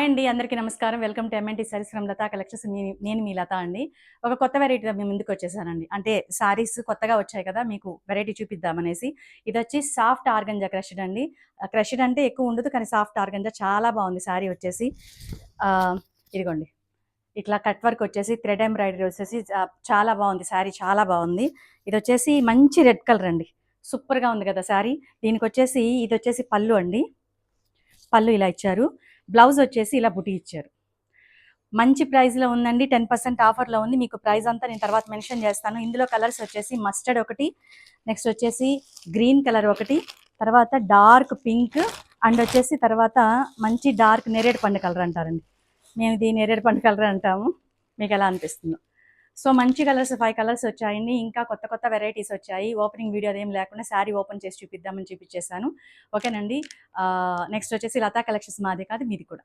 Hi అండి, అందరికీ నమస్కారం. Welcome to MNT sarees from Latha collections. నేను మీ లత అండి. ఒక కొత్త వెరైటీతో మీ ముందుకు వచ్చేసానండి. అంటే సారీస్ కొత్తగా వచ్చాయి కదా, మీకు వెరైటీ చూపిద్దామనేసి. ఇది వచ్చి సాఫ్ట్ ఆర్గంజా క్రష్డ్ అండి. క్రష్డ్ అంటే ఎక్కువ ఉండదు, కానీ సాఫ్ట్ ఆర్గంజా చాలా బాగుంది. సారీ వచ్చేసి ఇదిగోండి, ఇట్లా కట్ వర్క్ వచ్చేసి థ్రెడ్ ఎంబ్రాయిడరీ వచ్చేసి చాలా బాగుంది. శారీ చాలా బాగుంది. ఇది వచ్చేసి మంచి రెడ్ కలర్ అండి. సూపర్గా ఉంది కదా శారీ. దీనికి వచ్చేసి ఇది వచ్చేసి పళ్ళు అండి. పళ్ళు ఇలా ఇచ్చారు. బ్లౌజ్ వచ్చేసి ఇలా బుటీ ఇచ్చారు. మంచి ప్రైస్లో ఉందండి. 10% ఆఫర్లో ఉంది. మీకు ప్రైస్ అంతా నేను తర్వాత మెన్షన్ చేస్తాను. ఇందులో కలర్స్ వచ్చేసి మస్టర్డ్ ఒకటి, నెక్స్ట్ వచ్చేసి గ్రీన్ కలర్ ఒకటి, తర్వాత డార్క్ పింక్ అండ్ వచ్చేసి తర్వాత మంచి డార్క్ నేరేడు పండు కలర్ అంటారండి. మేము ఇది నేరేడు పండు కలర్ అంటాము. మీకు ఎలా అనిపిస్తుందో. సో మంచి కలర్స్ 5 కలర్స్ వచ్చాయండి. ఇంకా కొత్త కొత్త వెరైటీస్ వచ్చాయి. ఓపెనింగ్ వీడియో అదేం లేకుండా శారీ ఓపెన్ చేసి చూపిద్దామని చూపించేశాను. ఓకేనండి. నెక్స్ట్ వచ్చేసి లతా కలెక్షన్స్ మాది కాదు, మీది కూడా.